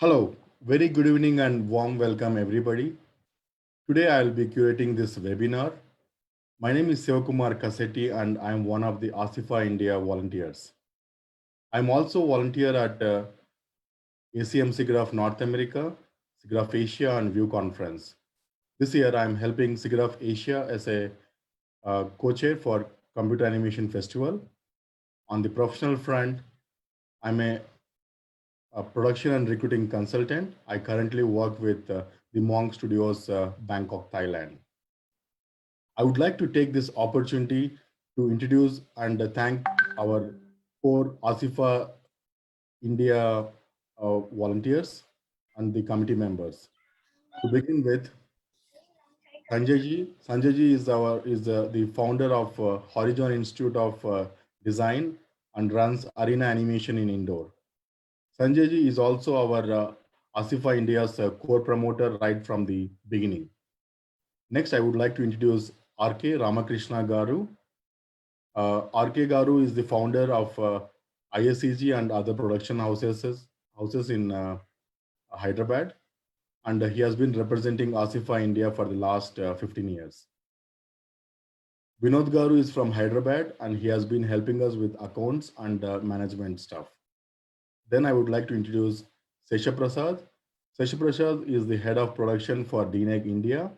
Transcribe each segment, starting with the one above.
Hello, very good evening and warm welcome everybody. Today I'll be curating this webinar. My name is Sivakumar Kassetti and I'm one of the ASIFA India volunteers. I'm also volunteer at ACM SIGGRAPH North America, SIGGRAPH Asia and View Conference. This year I'm helping SIGGRAPH Asia as a co-chair for Computer Animation Festival. On the professional front, I'm a production and recruiting consultant. I currently work with the Monk Studios, Bangkok, Thailand. I would like to take this opportunity to introduce and thank our core ASIFA India volunteers and the committee members. To begin with, Sanjayji. Sanjayji is the founder of Horizon Institute of Design and runs Arena Animation in Indore. Sanjayji is also our ASIFA India's core promoter right from the beginning. Next, I would like to introduce R.K. Ramakrishna Garu. R.K. Garu is the founder of ISCG and other production houses in Hyderabad, and he has been representing ASIFA India for the last 15 years. Vinod Garu is from Hyderabad, and he has been helping us with accounts and management stuff. Then I would like to introduce Sesha Prasad. Sesha Prasad is the head of production for DNEG India.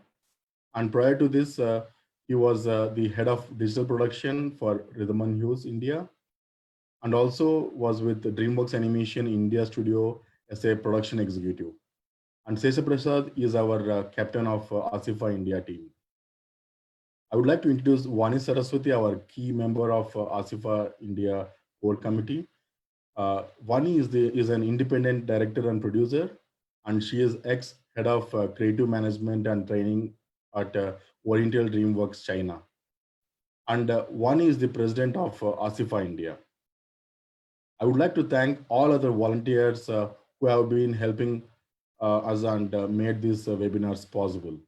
And prior to this, he was the head of digital production for Rhythm and Hues India, and also was with DreamWorks Animation India Studio as a production executive. And Sesha Prasad is our captain of ASIFA India team. I would like to introduce Vani Saraswati, our key member of ASIFA India core committee. Vani is an independent director and producer, and she is ex-head of creative management and training at Oriental DreamWorks China. And Vani is the president of ASIFA India. I would like to thank all other volunteers who have been helping us and made these webinars possible.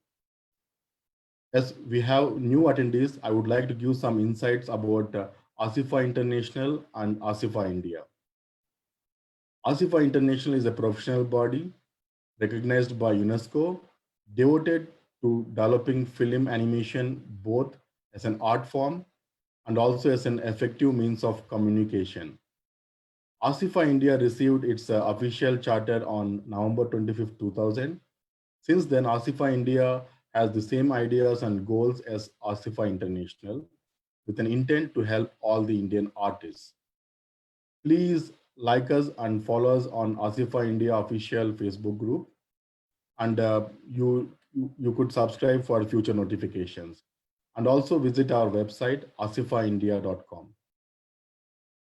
As we have new attendees, I would like to give some insights about ASIFA International and ASIFA India. ASIFA International is a professional body recognized by UNESCO, devoted to developing film animation both as an art form and also as an effective means of communication. ASIFA India received its official charter on November 25, 2000. Since then, ASIFA India has the same ideas and goals as ASIFA International, with an intent to help all the Indian artists. Please like us and follow us on ASIFA India official Facebook group, and you could subscribe for future notifications, and also visit our website asifaindia.com.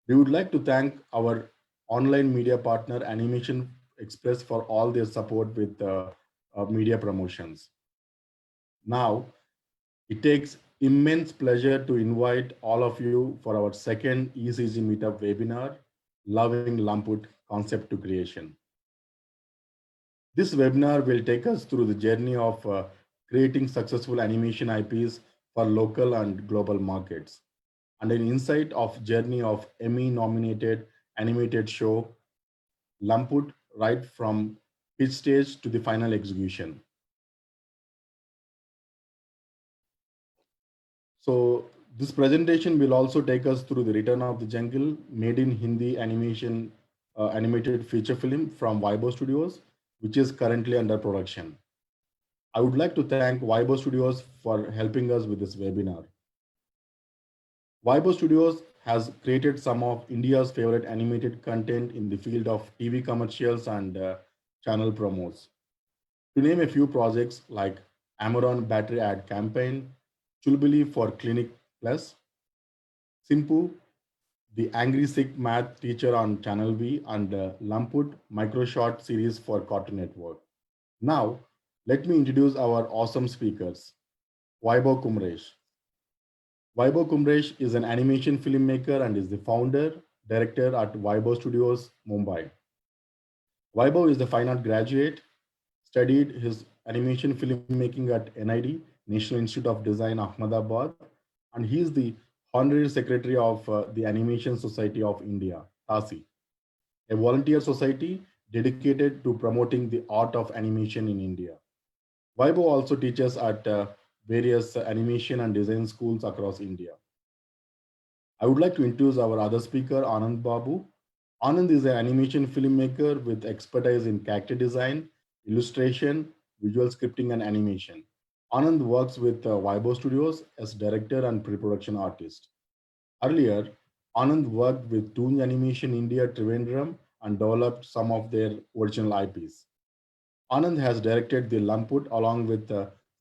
We would like to thank our online media partner Animation Express for all their support with media promotions. Now, it takes immense pleasure to invite all of you for our second ECG Meetup webinar, Loving Lumput Concept to Creation. This webinar will take us through the journey of creating successful animation IPs for local and global markets, and an insight of journey of Emmy-nominated animated show Lumput, right from pitch stage to the final execution. So this presentation will also take us through the Return of the Jungle, made in Hindi animated feature film from Vibo Studios, which is currently under production. I would like to thank Vibo Studios for helping us with this webinar. Vibo Studios has created some of India's favorite animated content in the field of TV commercials and channel promos. To name a few projects like Amaron Battery Ad Campaign, Chulbuli for Clinic Plus, Simpu, the Angry Sick Math Teacher on Channel V, and Lumput Microshort series for Cartoon Network. Now, let me introduce our awesome speakers. Vaibhav Kumresh. Vaibhav Kumresh is an animation filmmaker and is the founder, director at Vaibhav Studios, Mumbai. Vaibhav is a fine art graduate, studied his animation filmmaking at NID, National Institute of Design, Ahmedabad, and he is the Honorary Secretary of the Animation Society of India, TASI, a volunteer society dedicated to promoting the art of animation in India. Vibo also teaches at various animation and design schools across India. I would like to introduce our other speaker, Anand Babu. Anand is an animation filmmaker with expertise in character design, illustration, visual scripting, and animation. Anand works with Vibo Studios as director and pre-production artist. Earlier, Anand worked with Toon Animation India Trivandrum and developed some of their original IPs. Anand has directed the Lamput along with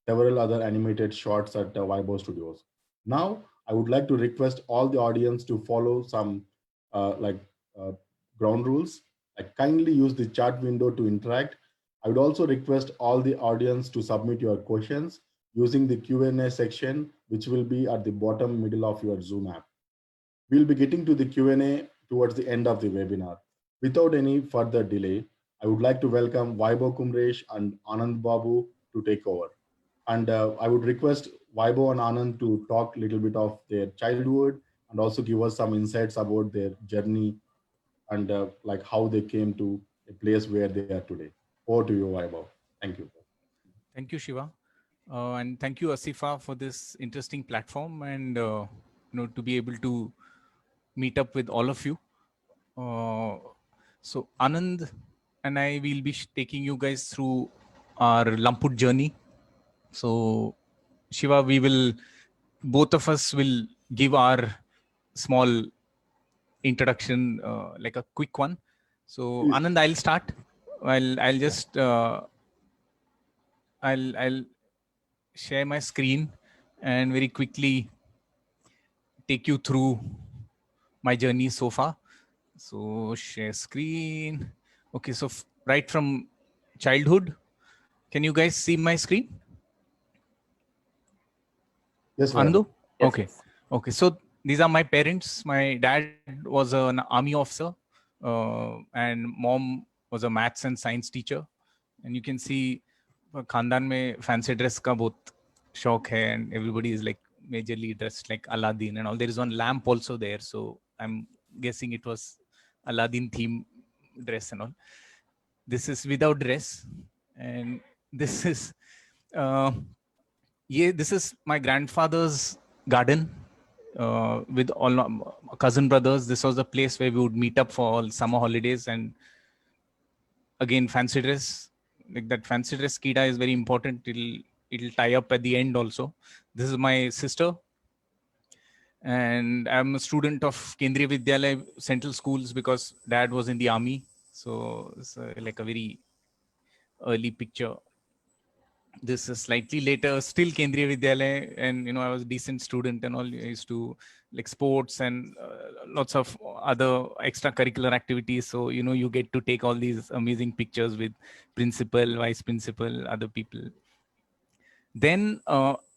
several other animated shorts at Vibo Studios. Now, I would like to request all the audience to follow some like uh, ground rules. Like kindly use the chat window to interact. I would also request all the audience to submit your questions using the Q&A section, which will be at the bottom middle of your Zoom app. We'll be getting to the Q&A towards the end of the webinar. Without any further delay, I would like to welcome Vaibo Kumresh and Anand Babu to take over. And I would request Vaibo and Anand to talk a little bit of their childhood and also give us some insights about their journey and like how they came to a place where they are today. Over to you, Vaibo. Thank you. Thank you, Shiva. And thank you, Asifa, for this interesting platform and to be able to meet up with all of you. So Anand and I will be taking you guys through our Lamput journey. So Shiva, both of us will give our small introduction, like a quick one. So Please. Anand, I'll start. I'll just I'll share my screen and very quickly take you through my journey so far. So share screen. Okay, so right from childhood, can you guys see my screen? Yes, Vaibo. Anando? Okay. Okay. So these are my parents. My dad was an army officer, and mom was a maths and science teacher. And you can see खानदान में fancy dress का बहुत शौक है, and everybody is like majorly dressed like Aladdin and all. There is one lamp also there, so I'm guessing it was Aladdin theme dress and all. This is without dress, and this is uh, yeah, this is my grandfather's garden with all cousin brothers. This was the place where we would meet up for all summer holidays. And again, fancy dress, like that fancy dress kida is very important. It'll tie up at the end also. This is my sister, and I'm a student of Kendriya Vidyalaya Central Schools because dad was in the army. So it's like a very early picture. This is slightly later, still Kendriya Vidyalaya, and I was a decent student and all. I used to like sports and lots of other extracurricular activities. So you get to take all these amazing pictures with principal, vice principal, other people. Then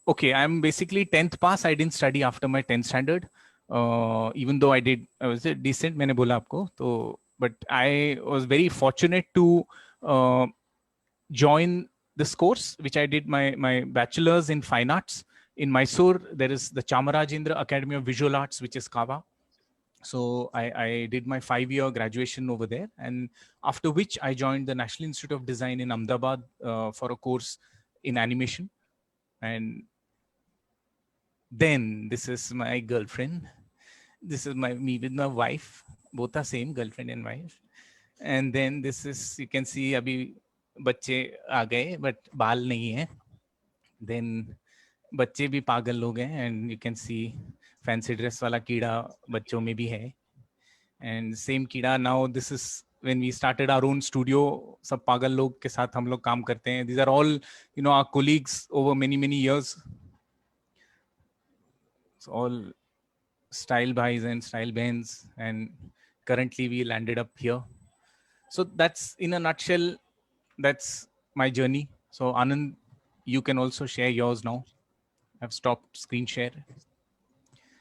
okay, I'm basically 10th pass. I didn't study after my 10th standard, even though I was a decent. मैंने बोला आपको तो, but I was very fortunate to join this course, which I did my bachelor's in fine arts in Mysore. There is the Chamarajendra Academy of Visual Arts, which is Kava. So I did my 5-year graduation over there, and after which I joined the National Institute of Design in Ahmedabad for a course in animation. And then this is my girlfriend. This is me with my wife. Both are same, girlfriend and wife. And then this is, you can see अभी बच्चे आ गए but बाल नहीं है. Then बच्चे भी पागल लोग हैं, and you can see fancy dress वाला कीड़ा बच्चों में भी है. And same कीड़ा, now this is when we started our own studio. सब पागल लोग के साथ हम लोग काम करते हैं. These are all our colleagues over many years. It's all style buys and style bands, and currently we landed up here. So that's in a nutshell, that's my journey. So Anand, you can also share yours now. I've stopped screen share,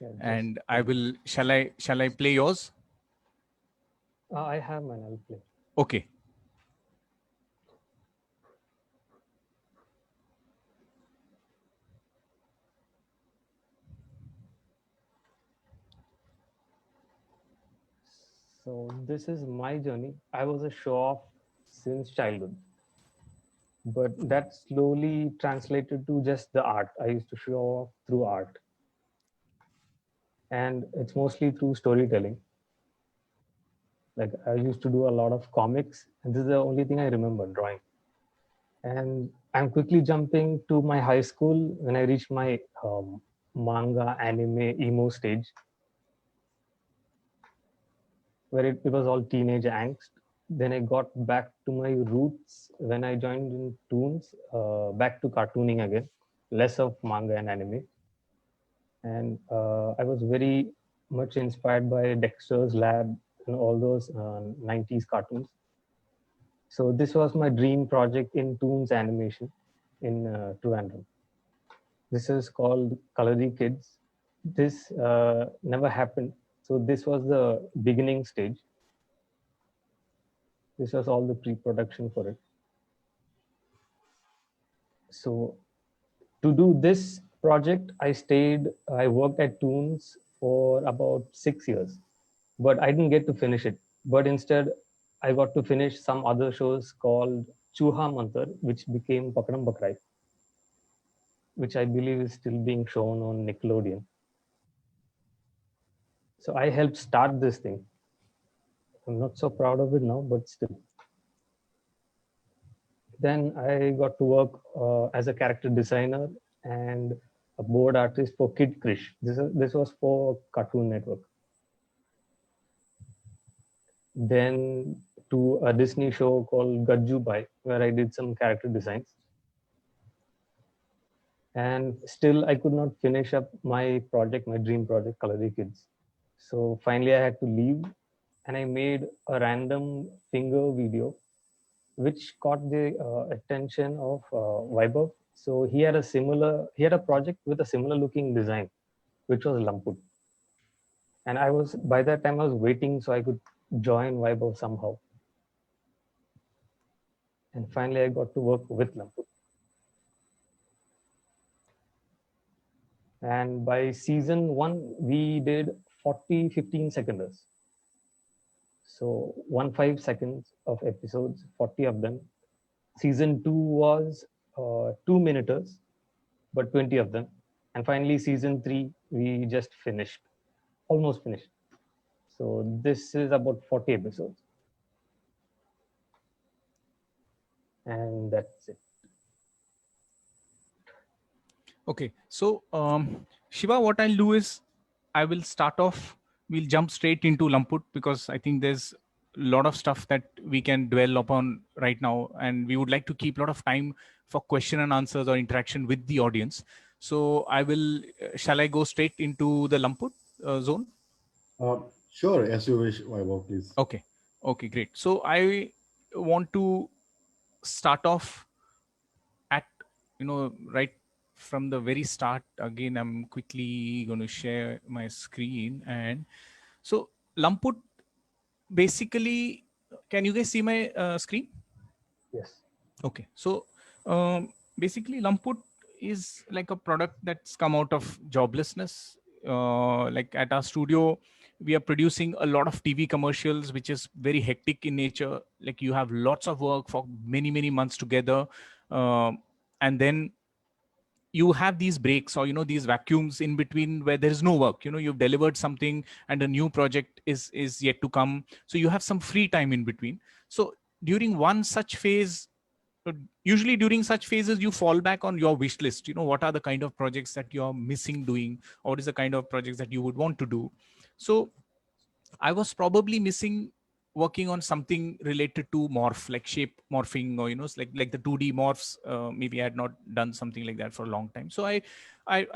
Yeah, just and I will, shall I play yours? I have mine. I'll play. Okay. So this is my journey. I was a show-off since childhood. But that slowly translated to just the art. I used to show off through art. And it's mostly through storytelling. Like I used to do a lot of comics, and this is the only thing I remember, drawing. And I'm quickly jumping to my high school when I reached my manga, anime, emo stage, where it was all teenage angst. Then I got back to my roots when I joined in Toons, back to cartooning again, less of manga and anime. And I was very much inspired by Dexter's Lab and all those 90s cartoons. So this was my dream project in Toons animation in Trivandrum. This is called Kaladi Kids. This never happened. So this was the beginning stage. This was all the pre-production for it. So to do this project, I worked at Toons for about 6 years, but I didn't get to finish it. But instead, I got to finish some other shows called Chuha Mantar, which became Pakadam Bakrai, which I believe is still being shown on Nickelodeon. So I helped start this thing. I'm not so proud of it now, but still. Then I got to work as a character designer and a board artist for Kid Krish. This was for Cartoon Network. Then to a Disney show called Gajju Bai, where I did some character designs. And still I could not finish up my project, my dream project, Kaladi Kids. So finally I had to leave, and I made a random finger video which caught the attention of Vaibhav. So he had a project with a similar looking design, which was Lamput. And by that time I was waiting so I could join Vaibhav somehow. And finally I got to work with Lamput. And by season 1, we did 40 15 seconders. So 15 seconds of episodes, 40 of them. Season 2 was 2-minuters, but 20 of them. And finally, season 3, we just finished, almost finished. So this is about 40 episodes. And that's it. Okay, so Shiva, what I'll do is I will start off. We'll jump straight into Lamput because I think there's a lot of stuff that we can dwell upon right now, and we would like to keep a lot of time for question and answers or interaction with the audience. So I will. Shall I go straight into the Lamput zone? Sure, as you wish, Vaibhav, please. Okay. Okay, great. So I want to start off at right from the very start. Again, I'm quickly going to share my screen. And so Lamput, basically, can you guys see my screen? Yes. Okay. So basically Lamput is like a product that's come out of joblessness. Like at our studio, we are producing a lot of TV commercials, which is very hectic in nature. Like you have lots of work for many, many months together. And then you have these breaks or these vacuums in between where there is no work. You've delivered something and a new project is yet to come, so you have some free time in between. So during one such phase, usually during such phases, you fall back on your wish list. What are the kind of projects that you're missing doing, or what is the kind of projects that you would want to do? So I was probably missing working on something related to morph, like shape morphing, or like the 2D morphs. Maybe I had not done something like that for a long time. So I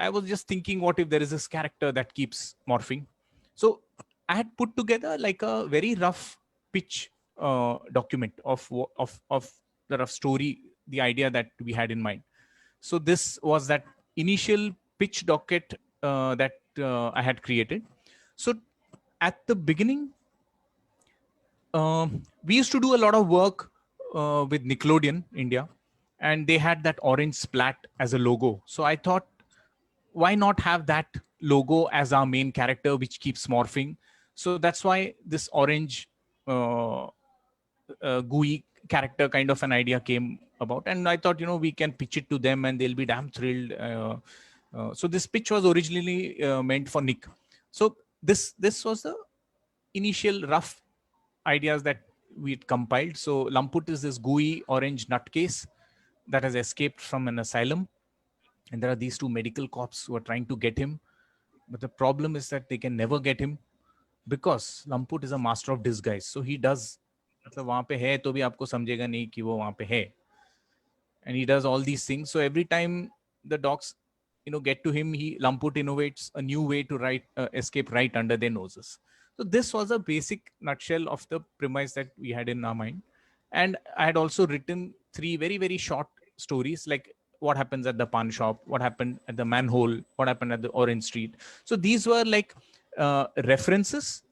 was just thinking, what if there is this character that keeps morphing? So I had put together like a very rough pitch document of the rough story, the idea that we had in mind. So this was that initial pitch docket that I had created. So at the beginning, we used to do a lot of work with Nickelodeon India, and they had that orange splat as a logo. So I thought, why not have that logo as our main character, which keeps morphing? So that's why this orange GUI character kind of an idea came about, and I thought, we can pitch it to them and they'll be damn thrilled. So this pitch was originally meant for Nick. So this was the initial rough ideas that we'd compiled. So Lamput is this gooey orange nutcase that has escaped from an asylum, and there are these two medical cops who are trying to get him, but the problem is that they can never get him because Lamput is a master of disguise. So he does, मतलब वहाँ पे है तो भी आपको समझेगा नहीं कि वो वहाँ पे है, and he does all these things. So every time the dogs get to him, Lamput innovates a new way to escape right under their noses. So this was a basic nutshell of the premise that we had in our mind. And I had also written 3 very, very short stories, like what happens at the pawn shop, what happened at the manhole, what happened at the Orange Street. So these were like references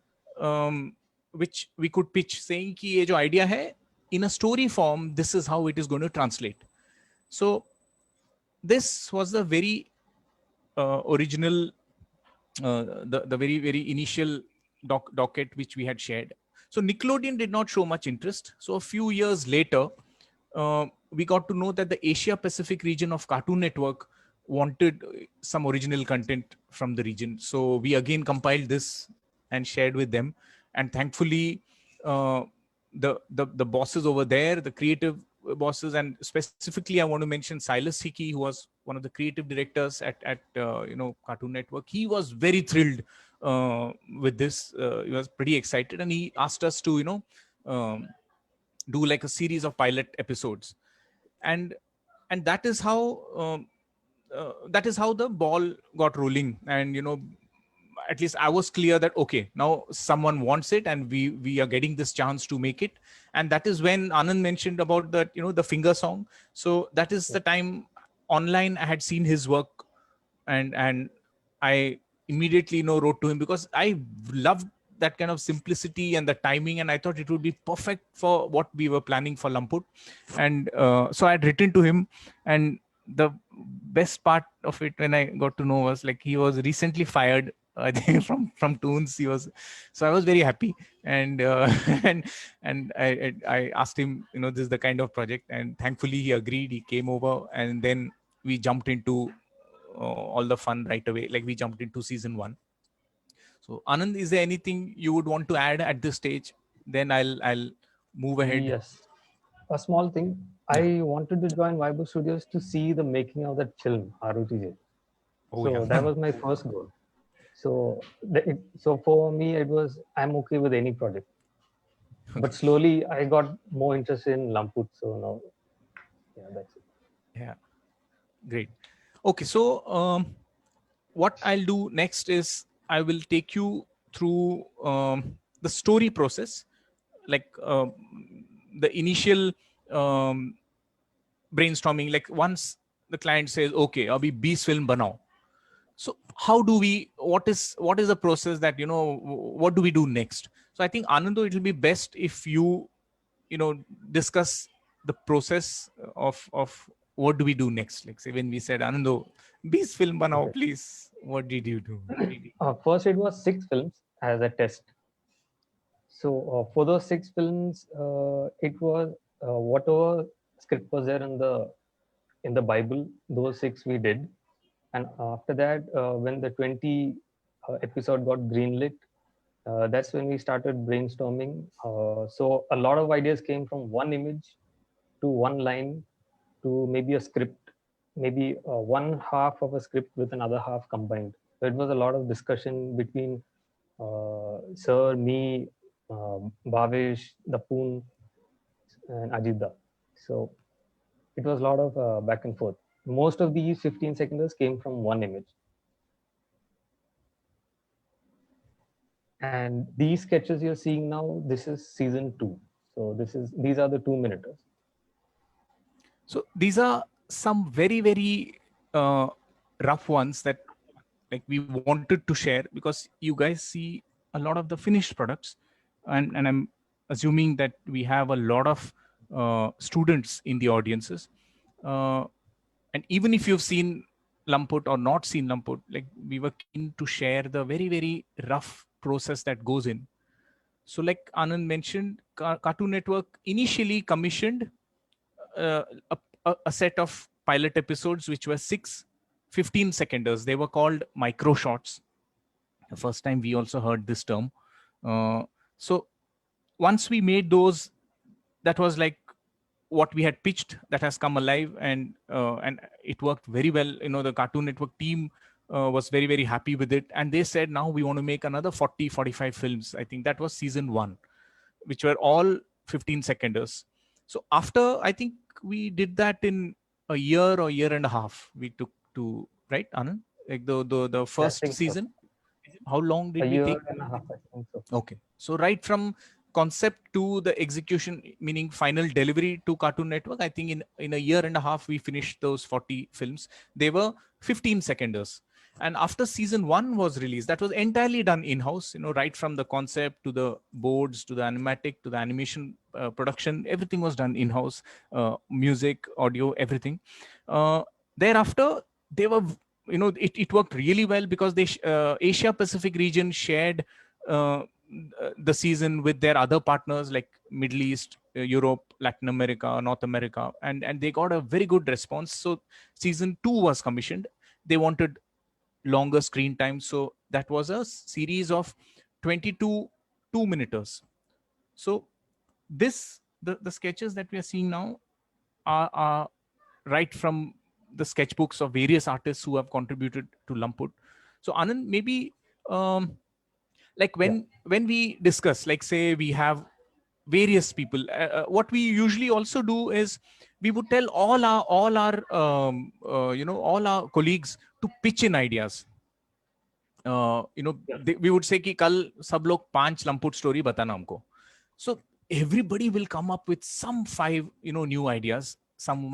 which we could pitch, saying कि ये जो idea है, in a story form, this is how it is going to translate. So this was the very original, the very, very initial docket which we had shared. So Nickelodeon did not show much interest. So a few years later, we got to know that the Asia Pacific region of Cartoon Network wanted some original content from the region. So we again compiled this and shared with them. And thankfully, the bosses over there, the creative bosses, and specifically I want to mention Silas Hickey, who was one of the creative directors at Cartoon Network. He was very thrilled with this. He was pretty excited, and he asked us to do like a series of pilot episodes, and that is how the ball got rolling. And at least I was clear that okay, now someone wants it and we are getting this chance to make it. And that is when Anand mentioned about that, the finger song. So that is the time online I had seen his work, and I immediately wrote to him, because I loved that kind of simplicity and the timing, and I thought it would be perfect for what we were planning for Lamput. And so I had written to him, and the best part of it when I got to know was like he was recently fired, I think, from Toons. So I was very happy, and and I asked him, this is the kind of project, and thankfully he agreed. He came over, and then we jumped into all the fun right away. Like we jumped into season 1. So Anand, is there anything you would want to add at this stage? Then I'll move ahead. Yes, a small thing. I wanted to join Vibe Studios to see the making of that film ROTJ. So that was my first goal. So so for me it was, I'm okay with any project. But slowly I got more interested in Lamput. So now, yeah, that's it. Yeah, great. Okay, so what I'll do next is I will take you through the story process, like the initial brainstorming. Like once the client says, okay, abhi 20 film banao. So how do we, what is the process that, what do we do next? So I think Anando, it will be best if you discuss the process of what do we do next. Like say when we said, Anando, 20 film banao, please, what did you do? First it was 6 films as a test. So for those 6 films, it was whatever script was there in the Bible, those 6 we did. And after that, when the 20 episode got greenlit, that's when we started brainstorming. So a lot of ideas came from one image to one line to maybe a script, maybe one half of a script with another half combined. So it was a lot of discussion between Sir, me, Bhavesh, Dapoon, and Ajitda. So it was a lot of back and forth. Most of these 15 seconders came from one image. And these sketches you're seeing now, this is season 2. So these are the 2-minuters. So these are some very, very rough ones that like we wanted to share, because you guys see a lot of the finished products, and I'm assuming that we have a lot of students in the audiences, and even if you've seen Lamput or not seen Lamput, like we were keen to share the very, very rough process that goes in. So like Anand mentioned, Cartoon Network initially commissioned uh, a set of pilot episodes, which were 15 seconders. They were called micro shorts. The first time we also heard this term. So once we made those, that was like what we had pitched that has come alive, and it worked very well. The Cartoon Network team was very, very happy with it, and they said, now we want to make another 45 films. I think that was season 1, which were all 15 seconders. So after, I think we did that in a year or year and a half, we took to, right, Anand? Like the I first think so. season, how long A did we year take? and a half, I think so. Okay. So right from concept to the execution, meaning final delivery to Cartoon Network, I think in a year and a half, we finished those 40 films. They were 15 seconders. And after season 1 was released, that was entirely done in-house, right from the concept to the boards, to the animatic, to the animation production, everything was done in-house, music, audio, everything. Thereafter, they were, it worked really well because Asia Pacific region shared the season with their other partners like Middle East, Europe, Latin America, North America, and they got a very good response. So season 2 was commissioned. They wanted longer screen time, so that was a series of 22 2-minuters. So the sketches that we are seeing now are right from the sketchbooks of various artists who have contributed to Lumput. So Anand, maybe like when we discuss, like say we have various people, what we usually also do is we would tell all our colleagues to pitch in ideas. We would say कि कल सब लोग 5 लंपुट story बताना हमको. So everybody will come up with some 5 new ideas. Some it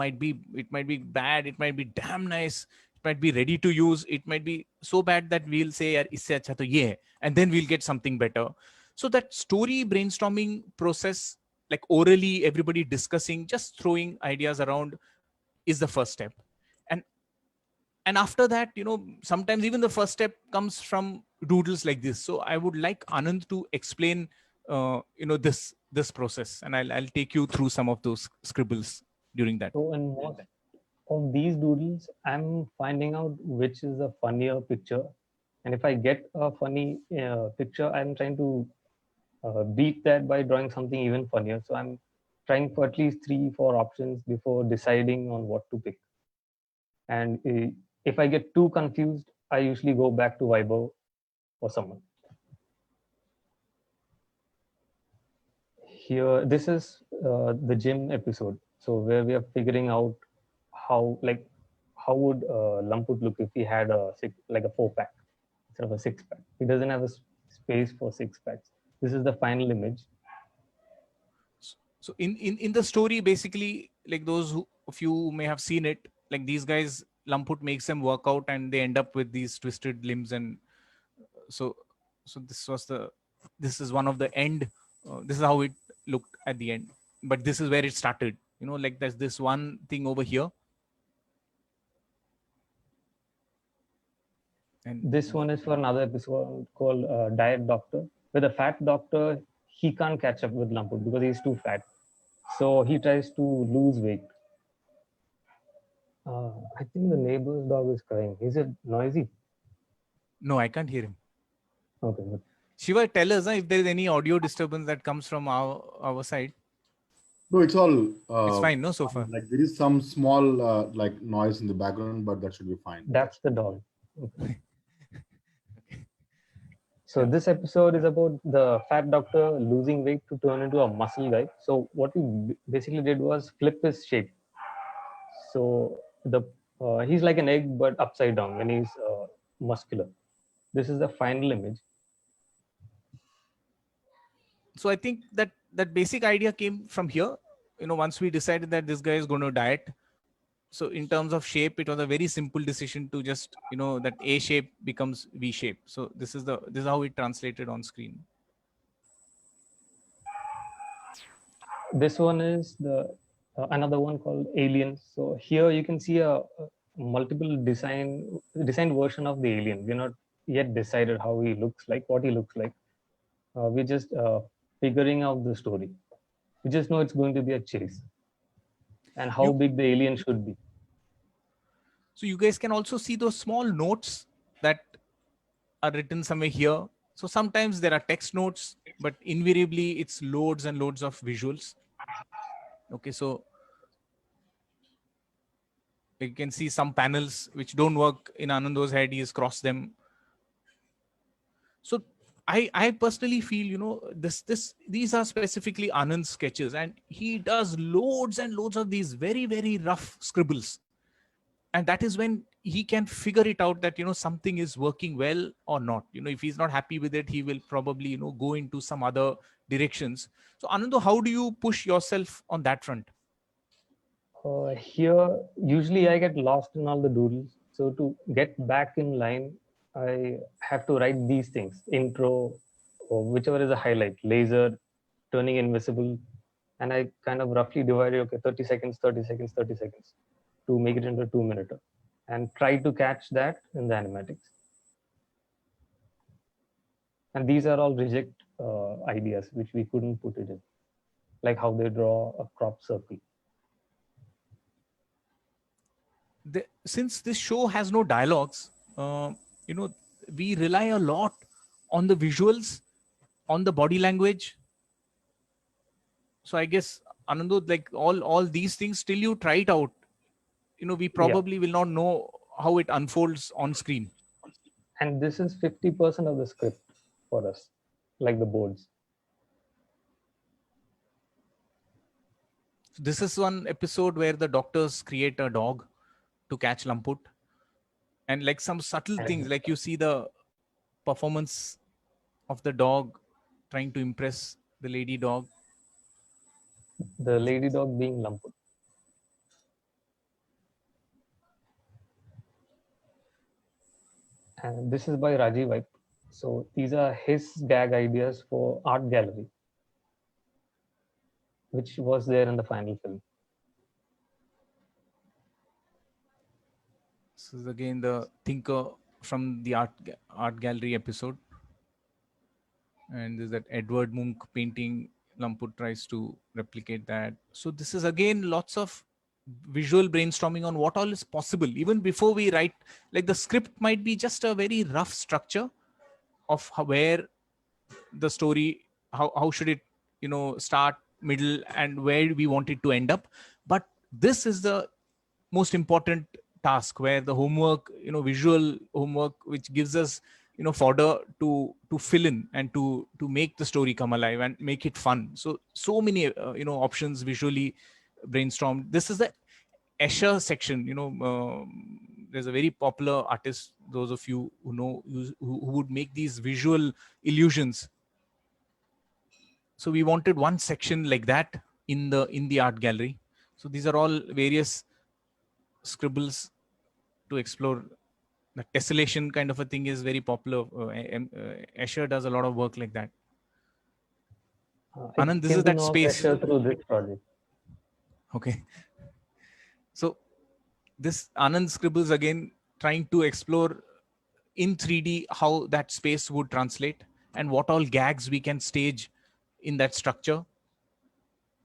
might be bad, it might be damn nice, it might be ready to use, it might be so bad that we'll say यार इससे अच्छा तो ये है, and then we'll get something better. So that story brainstorming process, like orally everybody discussing, just throwing ideas around, is the first step. And after that, sometimes even the first step comes from doodles like this. So I would like Anand to explain this process, and I'll take you through some of those scribbles during that. So in most of these doodles, I'm finding out which is a funnier picture, and if I get a funny picture, I'm trying to beat that by drawing something even funnier. So I'm trying for at least 3-4 options before deciding on what to pick. And if I get too confused, I usually go back to Vibo or someone. Here, this is the gym episode. So where we are figuring out how would Lumput look if he had a 4-pack instead of a 6-pack. He doesn't have a space for 6-packs. This is the final image. So in the story, basically, like those of you who may have seen it, like these guys, Lumput makes them work out and they end up with these twisted limbs. And so this is one of the end. This is how it looked at the end. But this is where it started. Like there's this one thing over here. And this one is for another episode called Diet Doctor. With a fat doctor, he can't catch up with Lumput because he's too fat. So he tries to lose weight. I think the neighbor's dog is crying. Is it noisy? No, I can't hear him. Okay, good. Shiva, tell us if there is any audio disturbance that comes from our side. No, it's all. It's fine, no, so far. Like there is some small like noise in the background, but that should be fine. That's the dog. Okay. So this episode is about the fat doctor losing weight to turn into a muscle guy. So what we basically did was flip his shape. So he's like an egg but upside down when he's muscular. This is the final image. So I think that basic idea came from here. Once we decided that this guy is going to diet. So in terms of shape, it was a very simple decision to just, that A shape becomes V shape. So this is how it translated on screen. This one is the another one called Alien. So here you can see a multiple designed version of the alien. We're not yet decided how he looks like, what he looks like. We just figuring out the story. We just know it's going to be a chase and how big the alien should be. So you guys can also see those small notes that are written somewhere here. So sometimes there are text notes, but invariably it's loads and loads of visuals. Okay, so you can see some panels which don't work in Anando's head. He has crossed them. So I personally feel, you know, these are specifically Anand's sketches, and he does loads and loads of these very, very rough scribbles. And that is when he can figure it out that, you know, something is working well or not. You know, if he's not happy with it, he will probably, you know, go into some other directions. So Anando, how do you push yourself on that front? Here, usually I get lost in all the doodles. So to get back in line, I have to write these things: intro, or whichever is a highlight, laser, turning invisible, and I kind of roughly divide it. Okay, 30 seconds, 30 seconds, 30 seconds, to make it into a 2 minute, and try to catch that in the animatics. And these are all reject ideas which we couldn't put it in, like how they draw a crop circle. Since this show has no dialogues, you know, we rely a lot on the visuals, on the body language. So I guess, Anando, like all these things, till you try it out, you know, we probably will not know how it unfolds on screen. And this is 50% of the script for us, like the boards. This is one episode where the doctors create a dog to catch Lamput, and like some subtle things, like you see the performance of the dog trying to impress the lady dog. The lady dog being Lamput. And this is by Rajiv Vaip. So these are his gag ideas for Art Gallery, which was there in the final film. This is again the thinker from the art gallery episode, and there's that Edward Munch painting. Lamput tries to replicate that. So this is again lots of visual brainstorming on what all is possible even before we write. Like the script might be just a very rough structure of where the story, how should it, you know, start, middle, and where we want it to end up. But this is the most important task, where the homework, you know, visual homework, which gives us, you know, fodder to fill in and to make the story come alive and make it fun. So many you know, options visually brainstormed. This is the Escher section. You know, there's a very popular artist, those of you who know, who would make these visual illusions. So we wanted one section like that in the art gallery. So these are all various scribbles to explore. The tessellation kind of a thing is very popular. Escher does a lot of work like that. Anand, this is that space. Through this project. Okay. So this Anand scribbles again, trying to explore in 3D how that space would translate and what all gags we can stage in that structure.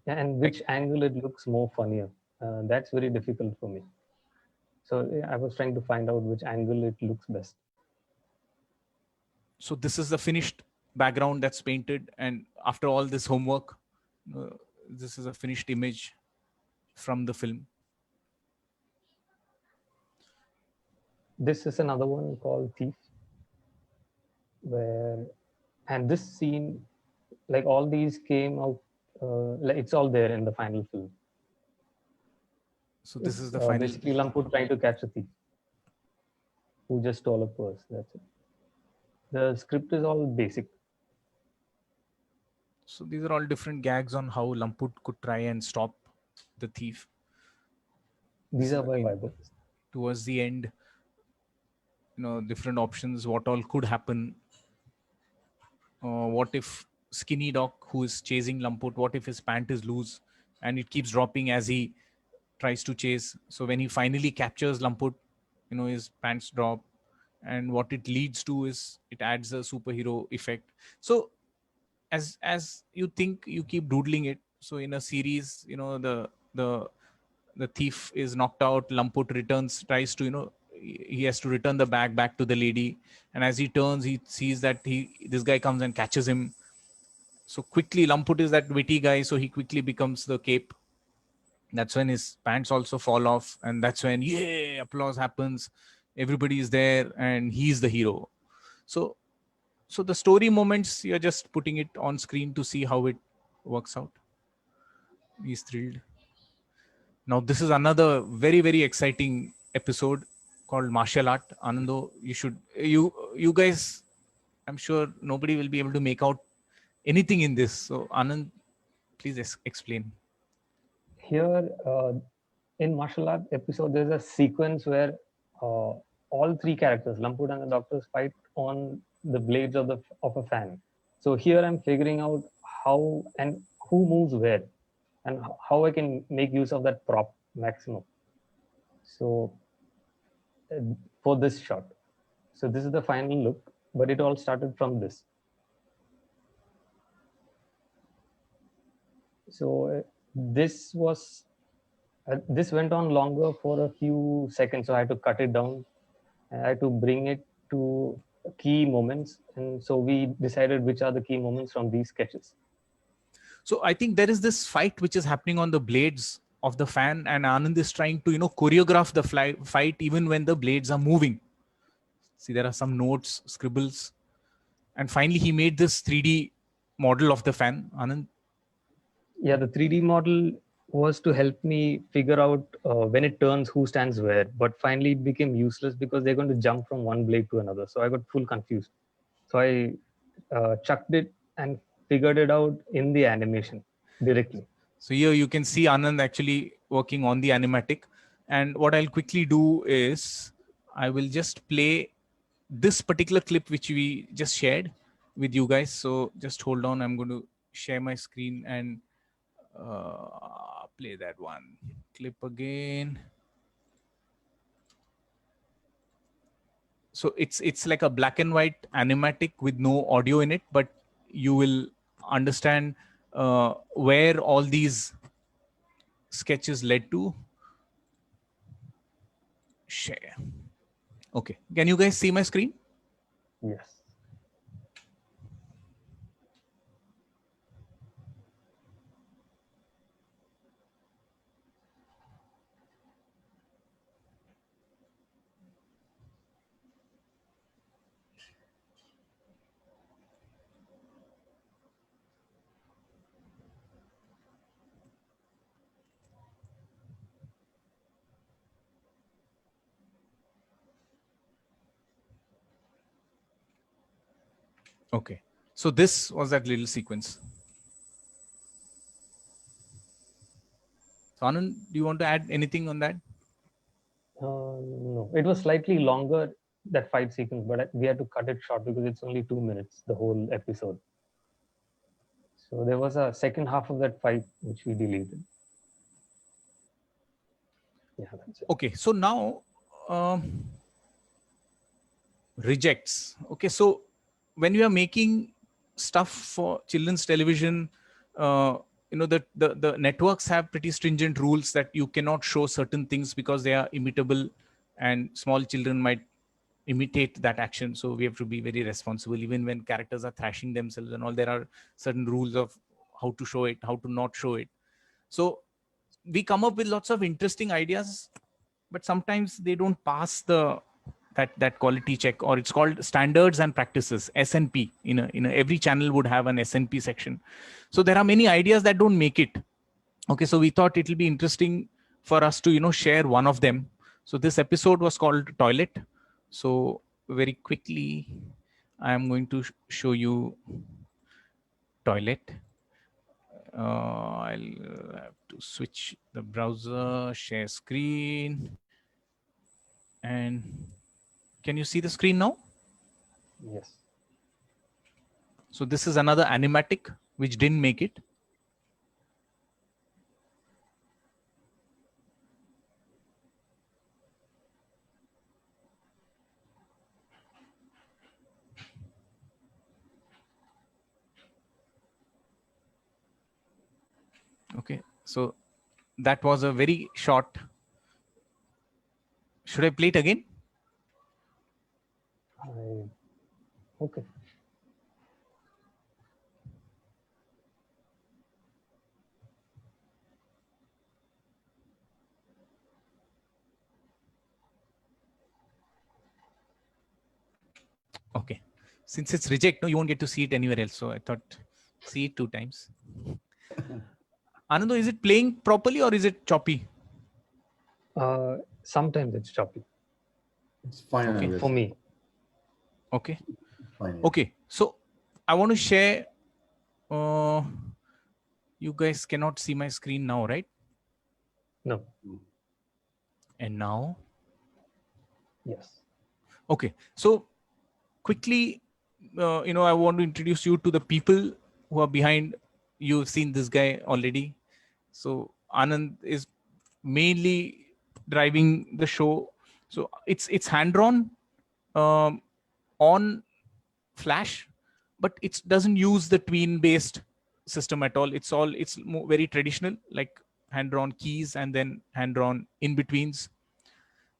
And which angle it looks more funnier. That's very difficult for me. So I was trying to find out which angle it looks best. So this is the finished background that's painted, and after all this homework, this is a finished image from the film. This is another one called Thief, and this scene, like all these came out, like it's all there in the final film. So this is the final. Basically, Lamput trying to catch a thief who just stole a purse. That's it. The script is all basic. So these are all different gags on how Lamput could try and stop the thief. These are by Bible. Towards the end, you know, different options, what all could happen. What if Skinny Doc, who is chasing Lamput, what if his pant is loose and it keeps dropping as he tries to chase? So when he finally captures Lamput, you know, his pants drop, and what it leads to is it adds a superhero effect. So as you think, you keep doodling it. So in a series, the thief is knocked out, Lamput returns, tries to, he has to return the bag back to the lady, and as he turns, he sees that this guy comes and catches him. So quickly, Lamput is that witty guy, so he quickly becomes the cape. That's when his pants also fall off, and that's when applause happens, everybody is there, and he's the hero. So the story moments, you're just putting it on screen to see how it works out. He's thrilled. Now this is another very, very exciting episode called Martial Art. Anando, you guys, I'm sure nobody will be able to make out anything in this. So Anand, please explain. Here, in martial art episode, there's a sequence where all three characters, Lamput and the doctors, fight on the blades of a fan. So here I'm figuring out how and who moves where, and how I can make use of that prop maximum. So for this shot, so this is the final look, but it all started from this. So this went on longer for a few seconds, so I had to cut it down. I had to bring it to key moments, and so we decided which are the key moments from these sketches. So I think there is this fight which is happening on the blades of the fan, and Anand is trying to, choreograph the fight even when the blades are moving. See, there are some notes, scribbles, and finally he made this 3D model of the fan. Anand. Yeah, the 3D model was to help me figure out when it turns who stands where, but finally it became useless because they're going to jump from one blade to another. So I got full confused. So I chucked it and figured it out in the animation directly. So here you can see Anand actually working on the animatic. And what I'll quickly do is I will just play this particular clip which we just shared with you guys. So just hold on. I'm going to share my screen and play that one clip again. So it's like a black and white animatic with no audio in it, but you will understand where all these sketches led to. Share. Okay, can you guys see my screen? Yes. Okay, so this was that little sequence. So Anand, do you want to add anything on that? No, it was slightly longer, that fight sequence, but we had to cut it short because it's only 2 minutes, the whole episode. So there was a second half of that fight which we deleted. Yeah, that's it. Okay, so now rejects. Okay, so when you are making stuff for children's television, the networks have pretty stringent rules that you cannot show certain things because they are imitable, and small children might imitate that action. So we have to be very responsible. Even when characters are thrashing themselves and all, there are certain rules of how to show it, how to not show it. So we come up with lots of interesting ideas, but sometimes they don't pass that quality check, or it's called standards and practices, SNP. Every channel would have an SNP section. So there are many ideas that don't make it. Okay, so we thought it'll be interesting for us to share one of them. So this episode was called Toilet. So very quickly I am going to show you Toilet. I'll have to switch the browser, share screen, and can you see the screen now? Yes. So this is another animatic which didn't make it. Okay, so that was a very short. Should I play it again? Okay. Okay. Since it's reject, no, you won't get to see it anywhere else. So I thought, see it 2 times. Anando, is it playing properly or is it choppy? Sometimes it's choppy It's fine. Okay. I guess. for me. Okay. Fine. Yeah. Okay. So I want to share. You guys cannot see my screen now, right? No. And now? Yes. Okay. So quickly, I want to introduce you to the people who are behind. You've seen this guy already. So Anand is mainly driving the show. So it's hand drawn on Flash, but it doesn't use the tween based system at all. It's very traditional, like hand drawn keys and then hand drawn in betweens.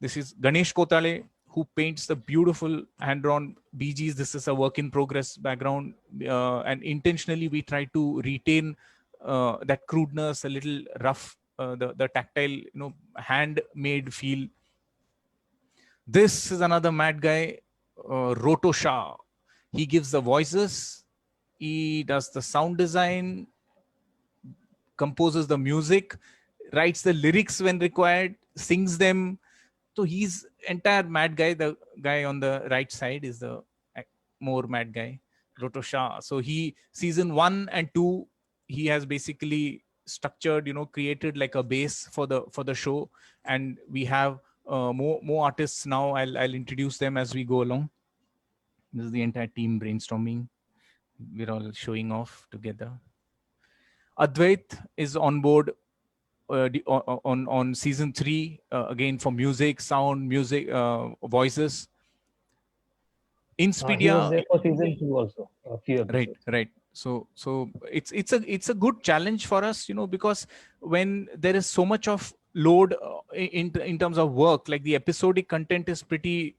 This is Ganesh Kotale, who paints the beautiful hand drawn BGs. This is a work in progress background, and intentionally we try to retain that crudeness, a little rough, the tactile, handmade feel. This is another mad guy, Roto Shah. He gives the voices, he does the sound design, composes the music, writes the lyrics when required, sings them. So he's entire mad guy. The guy on the right side is the more mad guy, Roto Shah. So he season 1 and 2, he has basically structured, created like a base for the show, and we have more artists now. I'll introduce them as we go along. This is the entire team brainstorming. We're all showing off together. Advait is on board on season 3 again for music, sound, music, voices. He was Inspidia, there for season 2 also, a few episodes. right. So it's a good challenge for us, because when there is so much of load in terms of work, like the episodic content is pretty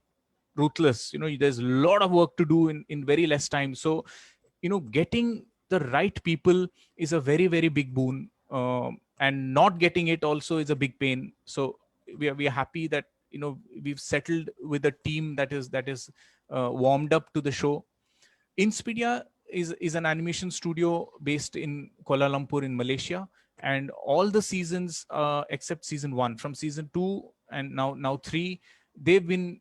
ruthless. There's a lot of work to do in very less time. So getting the right people is a very, very big boon, and not getting it also is a big pain. So we are happy that we've settled with a team that is warmed up to the show. Inspidia is an animation studio based in Kuala Lumpur in Malaysia, and all the seasons except season 1, from season 2 and now 3, they've been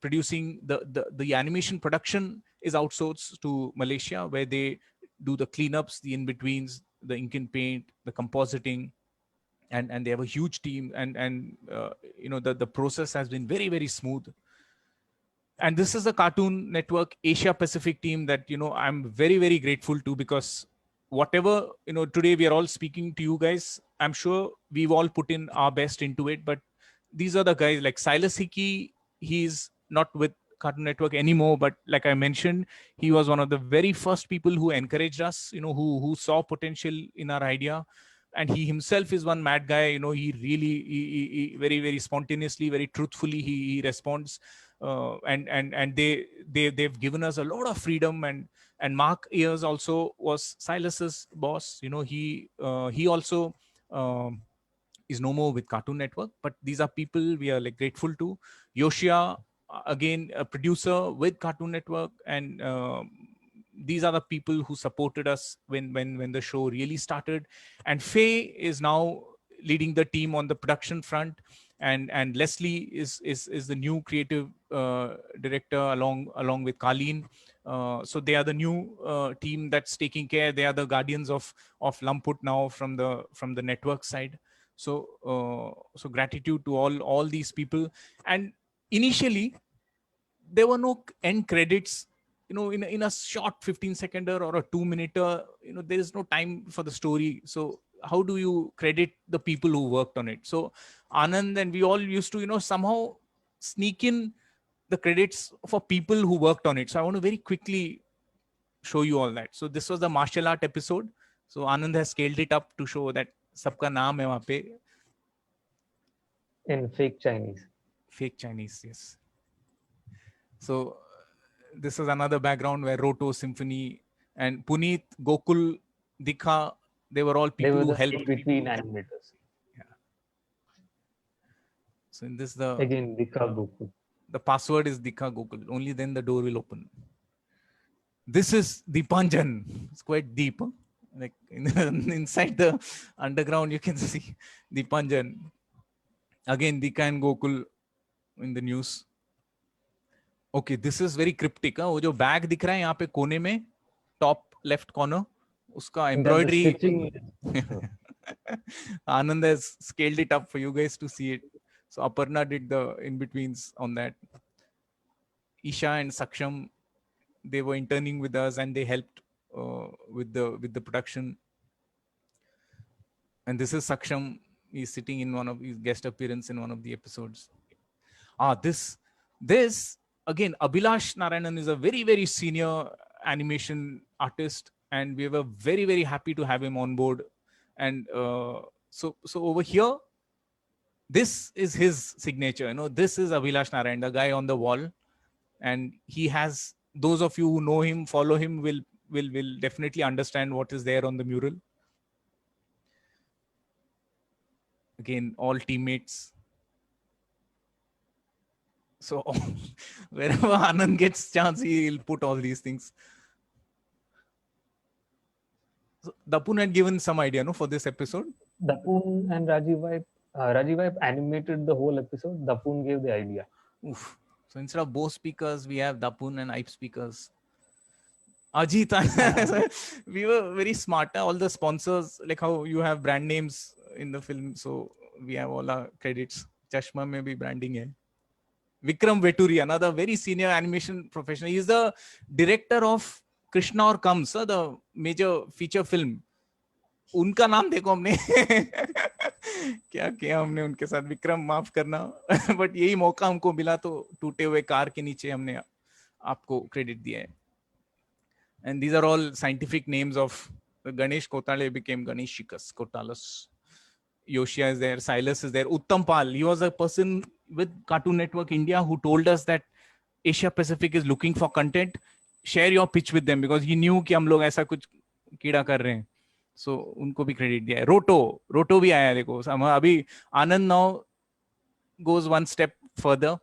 producing the animation production is outsourced to Malaysia, where they do the cleanups, the in-betweens, the ink and paint, the compositing, and they have a huge team, and the process has been very, very smooth. And this is the Cartoon Network Asia Pacific team that I'm very, very grateful to, because whatever today we are all speaking to you guys, I'm sure we've all put in our best into it. But these are the guys like Silas Hickey. He's not with Cartoon Network anymore, but like I mentioned, he was one of the very first people who encouraged us, who saw potential in our idea. And he himself is one mad guy. He really he very, very spontaneously, very truthfully he responds, and they've given us a lot of freedom. And Mark Ayers also was Silas's boss. He also is no more with Cartoon Network, but these are people we are like grateful to. Yoshia, again a producer with Cartoon Network, and these are the people who supported us when the show really started. And Faye is now leading the team on the production front, and Leslie is the new creative director along with Colleen. So they are the new team that's taking care. They are the guardians of Lumput now from the network side. So gratitude to all these people. And initially there were no end credits, in a short 15-seconder or a 2-minuter. There is no time for the story. So how do you credit the people who worked on it? So Anand and we all used to somehow sneak in the credits for people who worked on it. So I want to very quickly show you all that. So this was the martial art episode. So Anand has scaled it up to show that सबका नाम है वहाँ पे. In fake Chinese. Fake Chinese, yes. So this is another background where Roto, Symphony, and Puneet, Gokul, Dikha, they were all They people were who the helped. between animators. So in this, the Again, Dikha Goku. the password is Dikha Gokul. Only then the door will open. This is Deepanjan. It's quite deep. Huh? Like inside the underground, you can see Deepanjan. Again, Dikha and Gokul in the news. Okay, this is very cryptic. वो जो bag दिख रहा है यहाँ पे कोने में, top left corner, उसका embroidery. Anand has scaled it up for you guys to see it. So Aparna did the in-betweens on that. Isha and Saksham, they were interning with us and they helped with the production. And this is Saksham. He's sitting in one of his guest appearance in one of the episodes. This again, Abhilash Narayanan is a very, very senior animation artist, and we were very, very happy to have him on board. And so over here, this is his signature. You know, this is Abhilash Narayan, the guy on the wall, and he has. Those of you who know him, follow him, will definitely understand what is there on the mural. Again, all teammates. So wherever Anand gets chance, he'll put all these things. So Dapun had given some idea, no, for this episode. Dapun and Rajiv Vaib animated the whole episode. Dapun gave the idea. Oof. So instead of Bose speakers, we have Dapun and Ipe speakers. Ajit, we were very smart. All the sponsors, like how you have brand names in the film, so we have all our credits. Chashma mein bhi branding hai. Vikram Veturi, another very senior animation professional. He is the director of Krishna Aur Comes, the major feature film. उनका नाम देखो हमने क्या किया हमने उनके साथ. विक्रम माफ करना, बट यही मौका हमको मिला तो टूटे हुए कार के नीचे हमने आपको क्रेडिट दिया है. And these are all scientific names of Ganesh Kotale became Ganeshikas Kotalas. Yoshia is there, Silas is there, Uttam Pal. He was a person with Cartoon Network India who told us that Asia Pacific is looking for content. Share your pitch with them, because he knew कि हम लोग ऐसा कुछ कीड़ा कर रहे हैं. So उनको भी क्रेडिट दिया है. रोटो भी आया देखो. अभी आनंद now goes one step further.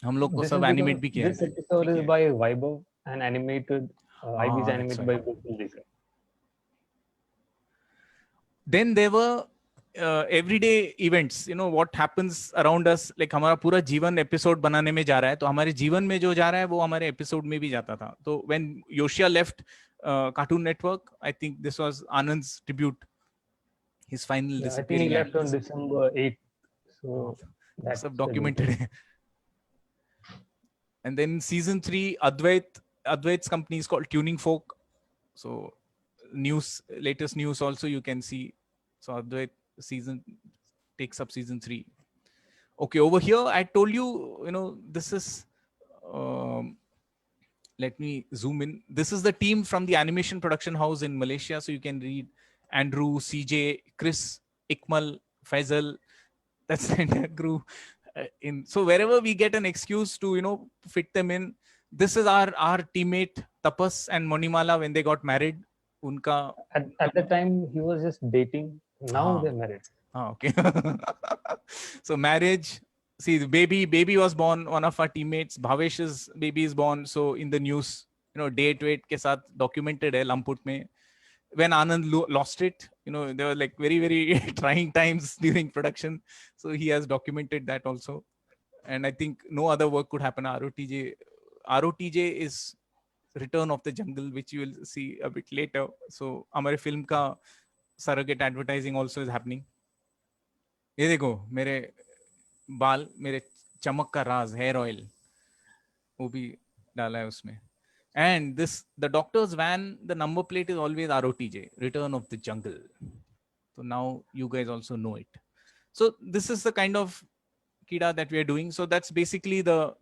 हम लोग को सब एनिमेट भी किया है. This episode is by Vaibhav and animated. IB is animated by Gokul Desai. Then there were everyday events. You know what happens around us. Like हमारा पूरा जीवन एपिसोड बनाने में जा रहा है, तो हमारे जीवन में जो जा रहा है वो हमारे एपिसोड में भी जाता था. तो when Yoshia left Cartoon Network, I think this was Anand's tribute, his final disappearing. I think he left on December 8th. So that's documented. And then season 3, Advait's company is called Tuning Folk. So latest news also you can see. So Advait season takes up season 3. Okay, over here I told you, this is, let me zoom in. This is the team from the animation production house in Malaysia. So you can read Andrew, CJ, Chris, Ikmal, Faisal. That's the entire crew. So wherever we get an excuse to, fit them in. This is our teammate Tapas and Monimala when they got married. Unka at the time he was just dating. Now they're married. Okay. So marriage. See, the baby was born. One of our teammates, Bhavesh's baby is born. So in the news, date wait ke saath documented hai Lamput mein. When Anand lost it, there were like very, very trying times during production. So he has documented that also. And I think no other work could happen. ROTJ is Return of the Jungle, which you will see a bit later. So हमारे film का surrogate advertising also is happening. ये देखो मेरे बाल, मेरे चमक का राज, hair oil, वो भी डाला है उसमें. And the doctor's van, the number plate is always ROTJ, Return of the Jungle. So now you guys also know it. So this is the kind of kida that we are doing. So that's basically the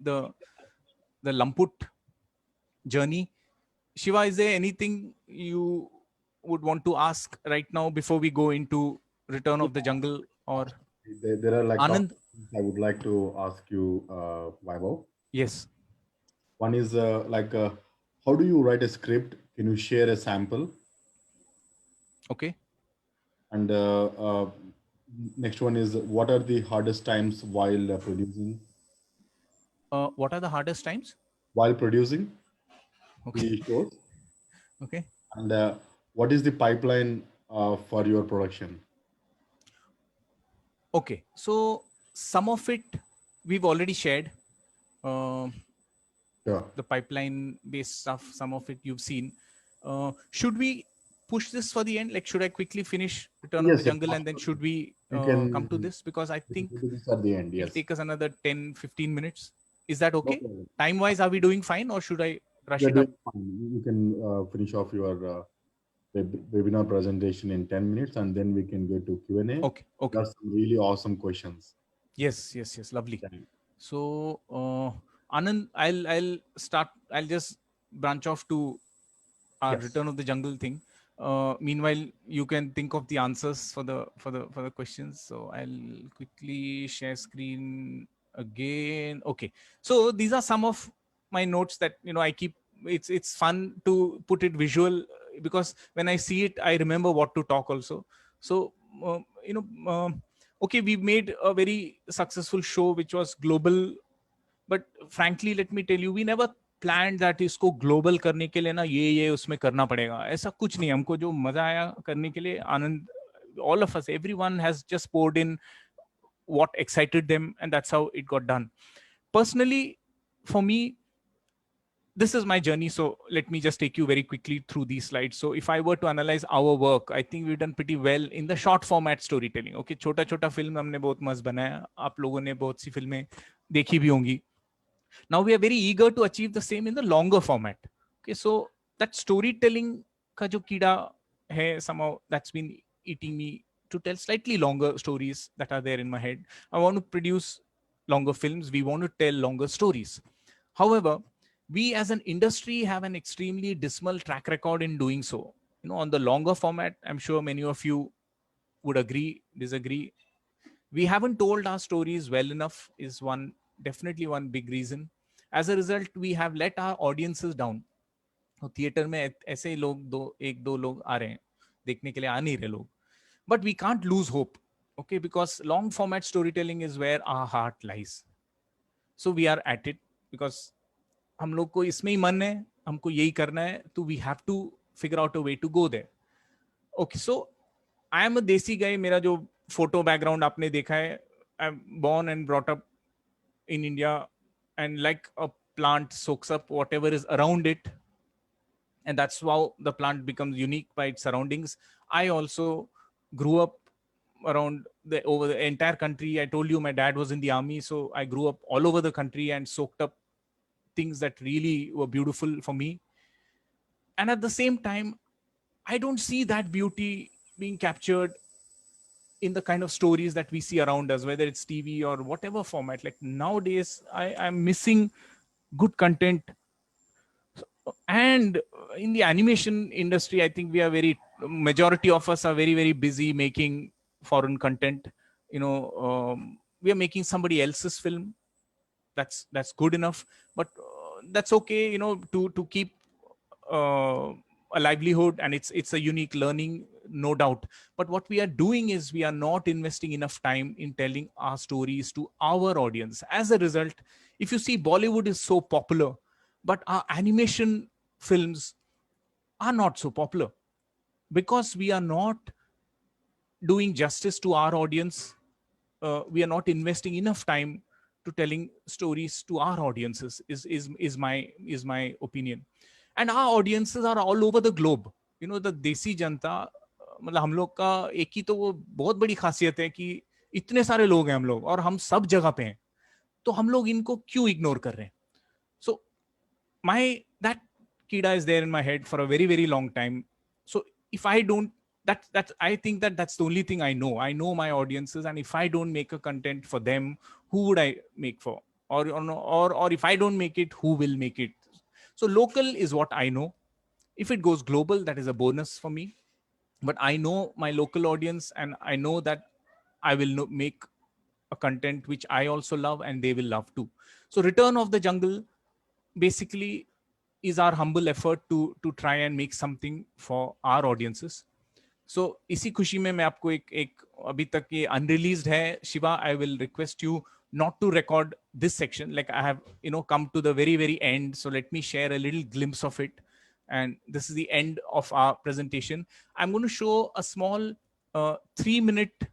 Lamput journey. Shiva, is there anything you would want to ask right now before we go into Return of the Jungle? Or There are like Anand? I would like to ask you, Vaibhav. Yes. One is how do you write a script? Can you share a sample? Okay. And next one is, what are the hardest times while producing? What are the hardest times? While producing Okay. the shows, Okay. and what is the pipeline for your production? Okay. So some of it we've already shared. Uh, Sure. the pipeline based stuff, some of it you've seen. Should we push this for the end? Like, should I quickly finish Return of the Yes, yes, Jungle and then should we you come to can this? Because I think do this at the end. it'll Yes. take us another 10-15 minutes. Is that No okay? problem. Time wise, are we doing fine or should I rush You're it up? doing fine. You can finish off your webinar presentation in 10 minutes, and then we can go to Q&A. Okay. Okay. That's some really awesome questions. Yes. Lovely. Yeah. So, Anand, I'll start. I'll just branch off to our Yes. Return of the Jungle thing. Meanwhile, you can think of the answers for the questions. So I'll quickly share screen again. Okay. So these are some of my notes that I keep. It's fun to put it visual because when I see it, I remember what to talk also. So okay, we made a very successful show which was global, but frankly, let me tell you, we never planned that इसको global करने के लिए ना ये उसमें करना पड़ेगा. ऐसा कुछ नहीं. हमको जो मजा आया करने के लिए, आनंद, all of us, everyone has just poured in what excited them, and that's how it got done. Personally, for me, this is my journey. So let me just take you very quickly through these slides. So if I were to analyze our work, I think we've done pretty well in the short format storytelling. Okay, छोटा film हमने बहुत मस्त बनाया. आप लोगों ने बहुत सी फिल्में देखी भी होंगी. Now we are very eager to achieve the same in the longer format. Okay, so that storytelling ka jo kida hai, somehow that's been eating me to tell slightly longer stories that are there in my head. I want to produce longer films. We want to tell longer stories. However, we as an industry have an extremely dismal track record in doing so. On the longer format, I'm sure many of you would agree, disagree. We haven't told our stories well enough is definitely one big reason. As a result, we have let our audiences down. Theatre में ऐसे ही लोग एक दो लोग आ रहे हैं, देखने के लिए आ नहीं रहे लोग. But we can't lose hope, okay? Because long format storytelling is where our heart lies. So we are at it because हम लोग को इसमें ही मन है, हमको यही करना है, तो we have to figure out a way to go there. Okay, so I am a desi guy. मेरा जो photo background आपने देखा है, I'm born and brought up in India, and like a plant soaks up whatever is around it, and that's how the plant becomes unique by its surroundings. I also grew up around over the entire country. I told you my dad was in the army, so I grew up all over the country and soaked up things that really were beautiful for me. And at the same time, I don't see that beauty being captured in the kind of stories that we see around us, whether it's TV or whatever format. Like nowadays, I'm missing good content. And in the animation industry, I think majority of us are very, very busy making foreign content. We are making somebody else's film. That's good enough, but that's okay, to keep a livelihood, and it's a unique learning, no doubt. But what we are doing is we are not investing enough time in telling our stories to our audience. As a result, if you see, Bollywood is so popular, but our animation films are not so popular because we are not doing justice to our audience. We are not investing enough time to telling stories to our audiences is my opinion. And our audiences are all over the globe. The desi जनता, मतलब हम लोग का एक ही तो वो बहुत बड़ी खासियत है कि इतने सारे लोग हैं हम लोग और हम सब जगह पे हैं, तो हम लोग इनको क्यों इग्नोर कर रहे हैं? So that kida is there in my head for a very, very long time. So if I don't, I think that's the only thing I know. I know my audiences, and if I don't make a content for them, who would I make for? Or if I don't make it, who will make it? So local is what I know. If it goes global, that is a bonus for me. but I know my local audience, and I know that I will make a content which I also love and they will love too. So Return of the Jungle basically is our humble effort to try and make something for our audiences. So इसी खुशी में मैं आपको एक अभी तक ये unreleased है. Shiva, I will request you not to record this section. Like I have, come to the very end. So let me share a little glimpse of it. And this is the end of our presentation. I'm going to show a small 3-minute